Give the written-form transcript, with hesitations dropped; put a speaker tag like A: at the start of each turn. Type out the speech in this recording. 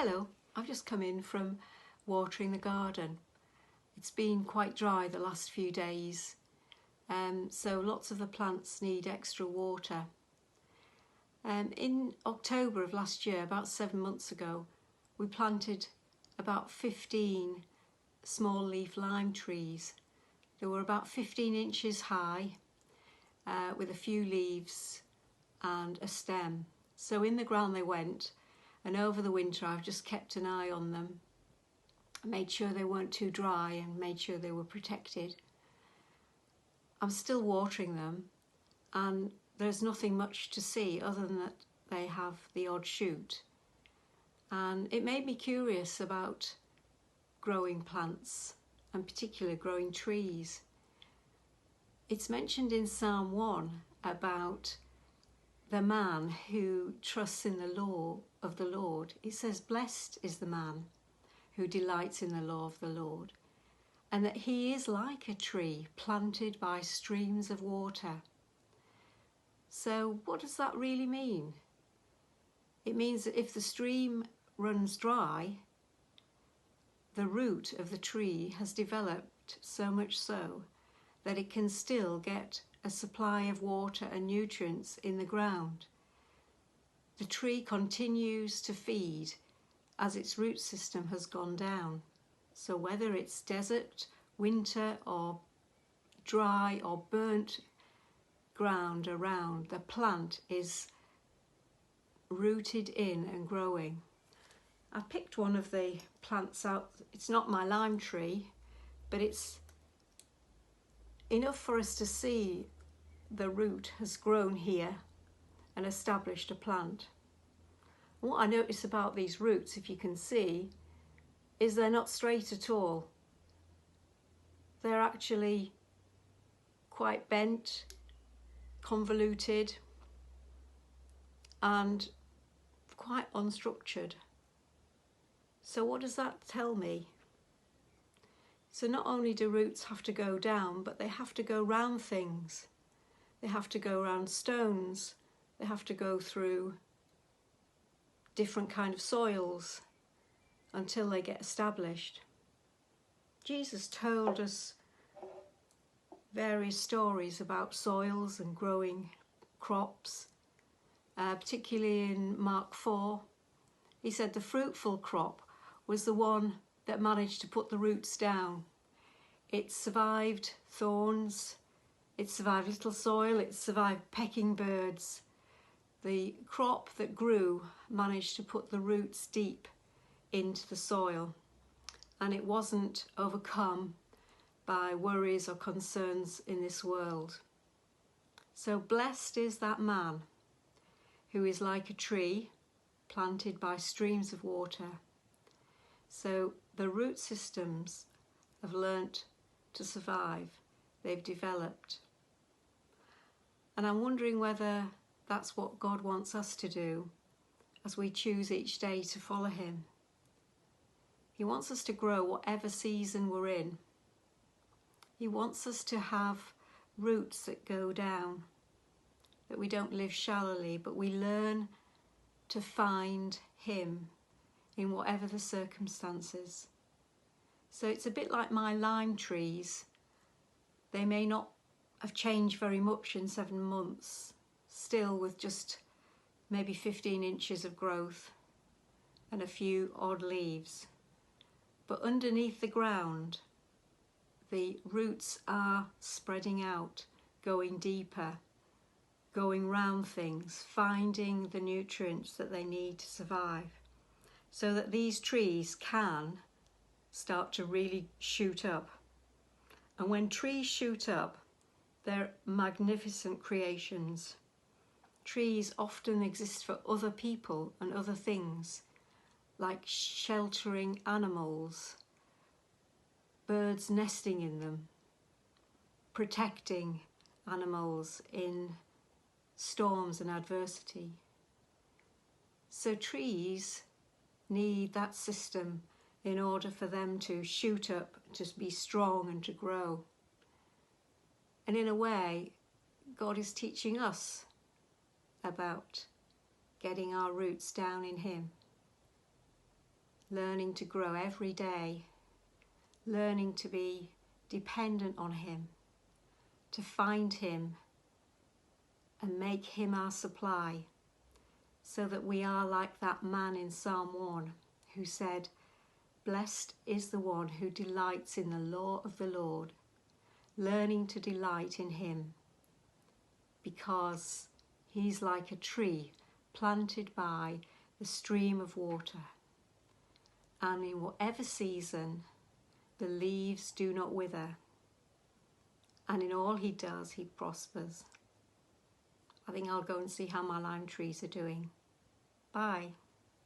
A: Hello, I've just come in from watering the garden. It's been quite dry the last few days, so lots of the plants need extra water. In October of last year, about 7 months ago, we planted about 15 small leaf lime trees. They were about 15 inches high with a few leaves and a stem. So in the ground they went, and over the winter I've just kept an eye on them, made sure they weren't too dry and made sure they were protected. I'm still watering them, and there's nothing much to see other than that they have the odd shoot. And it made me curious about growing plants, and particularly growing trees. It's mentioned in Psalm 1 about the man who trusts in the law of the Lord. It says, "Blessed is the man who delights in the law of the Lord," and that he is like a tree planted by streams of water. So what does that really mean? It means that if the stream runs dry, the root of the tree has developed so much so that it can still get a supply of water and nutrients in the ground. The tree continues to feed as its root system has gone down. So whether it's desert, winter, or dry or burnt ground around, the plant is rooted in and growing. I picked one of the plants out. It's not my lime tree, but it's enough for us to see the root has grown here and established a plant. And what I notice about these roots, if you can see, is they're not straight at all. They're actually quite bent, convoluted, and quite unstructured. So what does that tell me? So not only do roots have to go down, but they have to go round things. They have to go around stones. They have to go through different kind of soils until they get established. Jesus told us various stories about soils and growing crops, particularly in Mark 4. He said the fruitful crop was the one that managed to put the roots down. It survived thorns, it survived little soil, it survived pecking birds. The crop that grew managed to put the roots deep into the soil, and it wasn't overcome by worries or concerns in this world. So blessed is that man who is like a tree planted by streams of water. So the root systems have learnt to survive, they've developed. And I'm wondering whether that's what God wants us to do as we choose each day to follow him. He wants us to grow whatever season we're in. He wants us to have roots that go down, that we don't live shallowly, but we learn to find him in whatever the circumstances. So it's a bit like my lime trees. They may not have changed very much in 7 months, still with just maybe 15 inches of growth and a few odd leaves. But underneath the ground, the roots are spreading out, going deeper, going round things, finding the nutrients that they need to survive, so that these trees can start to really shoot up. And when trees shoot up, they're magnificent creations. Trees often exist for other people and other things, like sheltering animals, birds nesting in them, protecting animals in storms and adversity. So trees need that system in order for them to shoot up, to be strong and to grow. And in a way, God is teaching us about getting our roots down in him. learning to grow every day, learning to be dependent on him, to find him and make him our supply, so that we are like that man in Psalm 1 who said, "Blessed is the one who delights in the law of the Lord," learning to delight in him, because he's like a tree planted by the stream of water, and in whatever season the leaves do not wither, and in all he does he prospers. I think I'll go and see how my lime trees are doing. Bye.